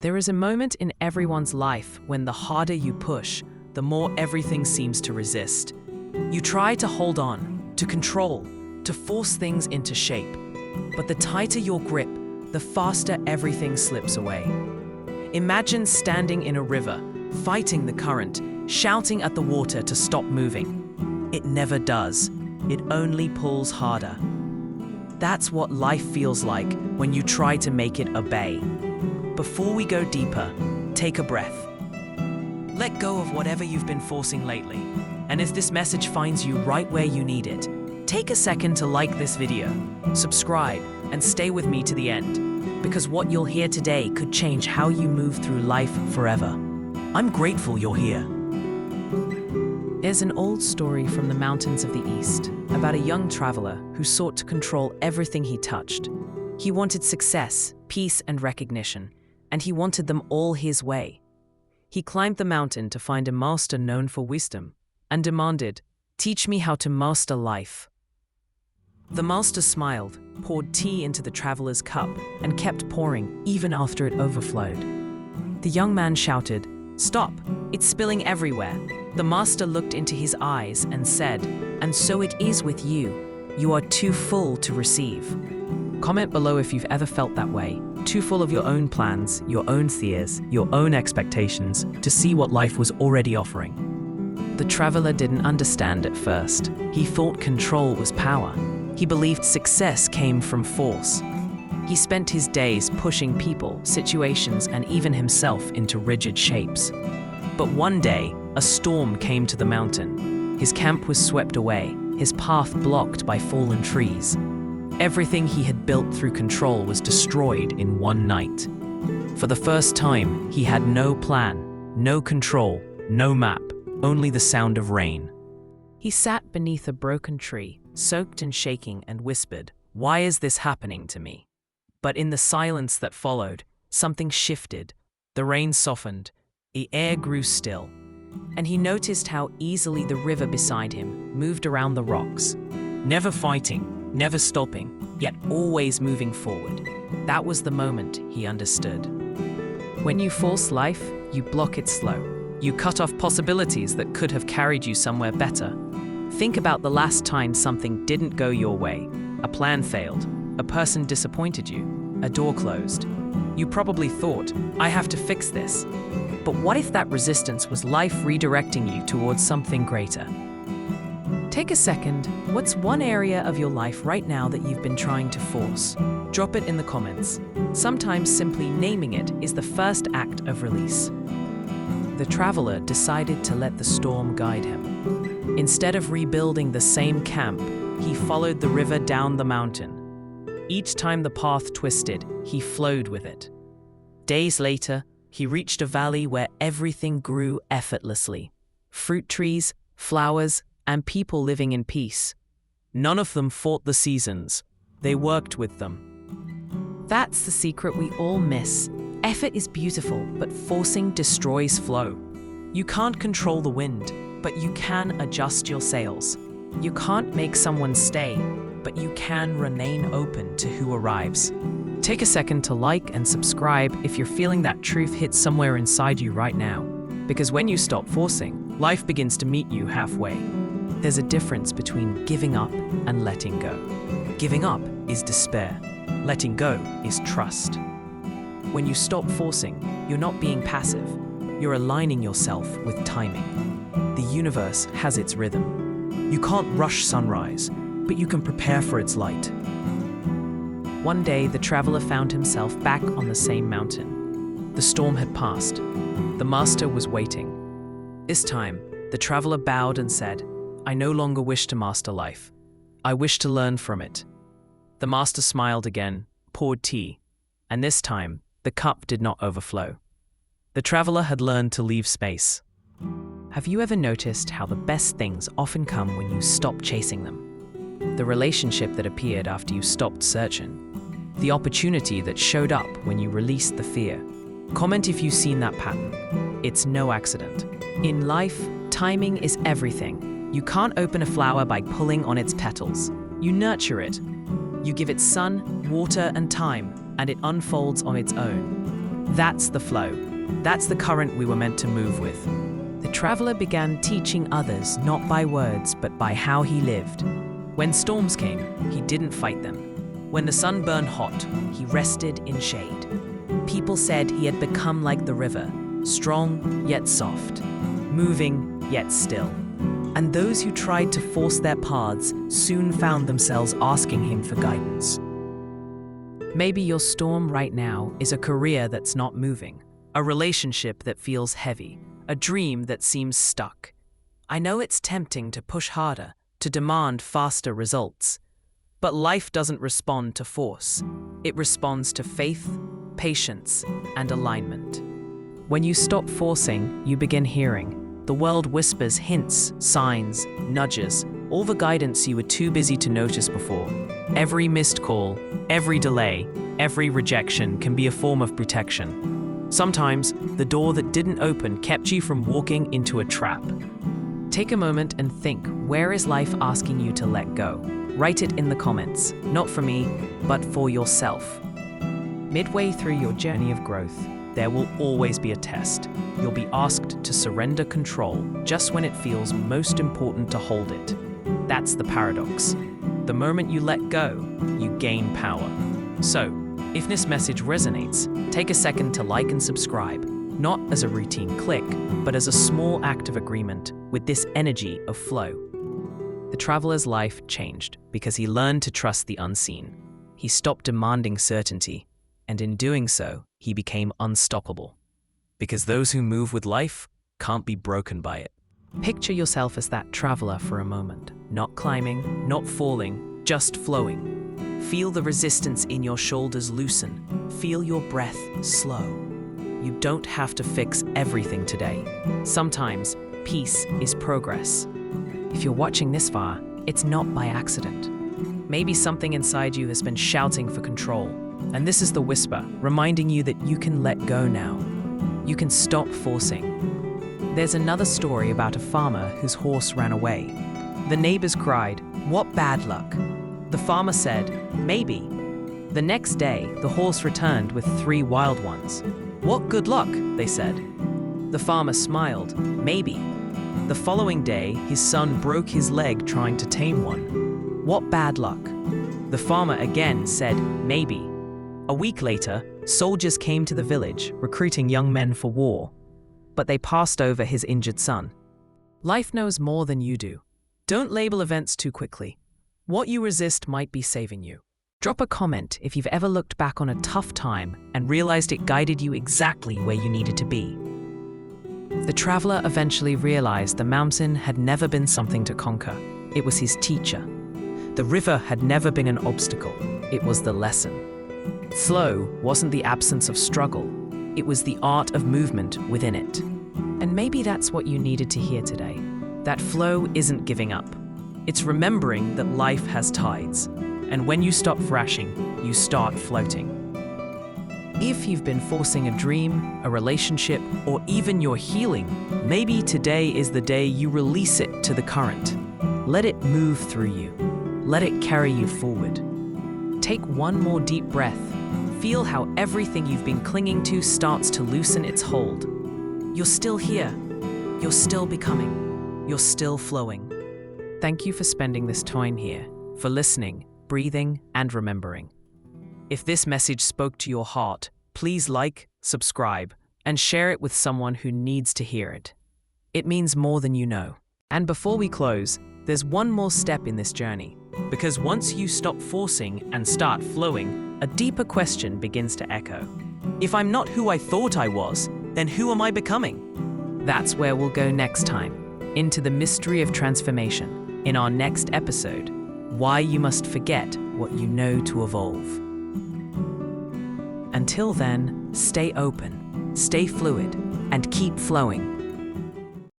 There is a moment in everyone's life when the harder you push, the more everything seems to resist. You try to hold on, to control, to force things into shape. But the tighter your grip, the faster everything slips away. Imagine standing in a river, fighting the current, shouting at the water to stop moving. It never does. It only pulls harder. That's what life feels like when you try to make it obey. Before we go deeper, take a breath. Let go of whatever you've been forcing lately. And if this message finds you right where you need it, take a second to like this video, subscribe, and stay with me to the end. Because what you'll hear today could change how you move through life forever. I'm grateful you're here. There's an old story from the mountains of the East about a young traveler who sought to control everything he touched. He wanted success, peace, and recognition, and he wanted them all his way. He climbed the mountain to find a master known for wisdom and demanded, "Teach me how to master life." The master smiled, poured tea into the traveler's cup, and kept pouring even after it overflowed. The young man shouted, "Stop! It's spilling everywhere." The master looked into his eyes and said, "And so it is with you. You are too full to receive." Comment below if you've ever felt that way, too full of your own plans, your own fears, your own expectations, to see what life was already offering. The traveler didn't understand at first. He thought control was power. He believed success came from force. He spent his days pushing people, situations, and even himself into rigid shapes. But one day, a storm came to the mountain. His camp was swept away, his path blocked by fallen trees. Everything he had built through control was destroyed in one night. For the first time, he had no plan, no control, no map, only the sound of rain. He sat beneath a broken tree, soaked and shaking, and whispered, "Why is this happening to me?" But in the silence that followed, something shifted. The rain softened, the air grew still, and he noticed how easily the river beside him moved around the rocks. Never fighting, never stopping, yet always moving forward. That was the moment he understood. When you force life, you block it slow. You cut off possibilities that could have carried you somewhere better. Think about the last time something didn't go your way. A plan failed, a person disappointed you, a door closed. You probably thought, "I have to fix this." But what if that resistance was life redirecting you towards something greater? Take a second. What's one area of your life right now that you've been trying to force? Drop it in the comments. Sometimes simply naming it is the first act of release. The traveler decided to let the storm guide him. Instead of rebuilding the same camp, he followed the river down the mountain. Each time the path twisted, he flowed with it. Days later, he reached a valley where everything grew effortlessly. Fruit trees, flowers, and people living in peace. None of them fought the seasons. They worked with them. That's the secret we all miss. Effort is beautiful, but forcing destroys flow. You can't control the wind, but you can adjust your sails. You can't make someone stay, but you can remain open to who arrives. Take a second to like and subscribe if you're feeling that truth hit somewhere inside you right now. Because when you stop forcing, life begins to meet you halfway. There's a difference between giving up and letting go. Giving up is despair. Letting go is trust. When you stop forcing, you're not being passive. You're aligning yourself with timing. The universe has its rhythm. You can't rush sunrise, but you can prepare for its light. One day, the traveler found himself back on the same mountain. The storm had passed. The master was waiting. This time, the traveler bowed and said, "I no longer wish to master life. I wish to learn from it." The master smiled again, poured tea, and this time, the cup did not overflow. The traveler had learned to leave space. Have you ever noticed how the best things often come when you stop chasing them? The relationship that appeared after you stopped searching. The opportunity that showed up when you released the fear. Comment if you've seen that pattern. It's no accident. In life, timing is everything. You can't open a flower by pulling on its petals. You nurture it. You give it sun, water, and time, and it unfolds on its own. That's the flow. That's the current we were meant to move with. The traveler began teaching others not by words, but by how he lived. When storms came, he didn't fight them. When the sun burned hot, he rested in shade. People said he had become like the river, strong yet soft, moving yet still. And those who tried to force their paths soon found themselves asking him for guidance. Maybe your storm right now is a career that's not moving, a relationship that feels heavy, a dream that seems stuck. I know it's tempting to push harder, to demand faster results. But life doesn't respond to force. It responds to faith, patience, and alignment. When you stop forcing, you begin hearing. The world whispers hints, signs, nudges, all the guidance you were too busy to notice before. Every missed call, every delay, every rejection can be a form of protection. Sometimes, the door that didn't open kept you from walking into a trap. Take a moment and think, where is life asking you to let go? Write it in the comments, not for me, but for yourself. Midway through your journey of growth, there will always be a test. You'll be asked to surrender control just when it feels most important to hold it. That's the paradox. The moment you let go, you gain power. So, if this message resonates, take a second to like and subscribe, not as a routine click, but as a small act of agreement with this energy of flow. The traveler's life changed because he learned to trust the unseen. He stopped demanding certainty, and in doing so, he became unstoppable. Because those who move with life can't be broken by it. Picture yourself as that traveler for a moment, not climbing, not falling, just flowing. Feel the resistance in your shoulders loosen. Feel your breath slow. You don't have to fix everything today. Sometimes, peace is progress. If you're watching this far, it's not by accident. Maybe something inside you has been shouting for control, and this is the whisper, reminding you that you can let go now. You can stop forcing. There's another story about a farmer whose horse ran away. The neighbors cried, "What bad luck?" The farmer said, "Maybe." The next day, the horse returned with 3 wild ones. "What good luck?" they said. The farmer smiled, "Maybe." The following day, his son broke his leg trying to tame one. "What bad luck?" The farmer again said, "Maybe." A week later, soldiers came to the village, recruiting young men for war. But they passed over his injured son. Life knows more than you do. Don't label events too quickly. What you resist might be saving you. Drop a comment if you've ever looked back on a tough time and realized it guided you exactly where you needed to be. The traveler eventually realized the mountain had never been something to conquer. It was his teacher. The river had never been an obstacle. It was the lesson. Flow wasn't the absence of struggle. It was the art of movement within it. And maybe that's what you needed to hear today. That flow isn't giving up. It's remembering that life has tides. And when you stop thrashing, you start floating. If you've been forcing a dream, a relationship, or even your healing, maybe today is the day you release it to the current. Let it move through you. Let it carry you forward. Take one more deep breath. Feel how everything you've been clinging to starts to loosen its hold. You're still here. You're still becoming. You're still flowing. Thank you for spending this time here, for listening, breathing, and remembering. If this message spoke to your heart, please like, subscribe, and share it with someone who needs to hear it. It means more than you know. And before we close, there's one more step in this journey. Because once you stop forcing and start flowing, a deeper question begins to echo. If I'm not who I thought I was, then who am I becoming? That's where we'll go next time, into the mystery of transformation, in our next episode, Why You Must Forget What You Know to Evolve. Until then, stay open, stay fluid, and keep flowing.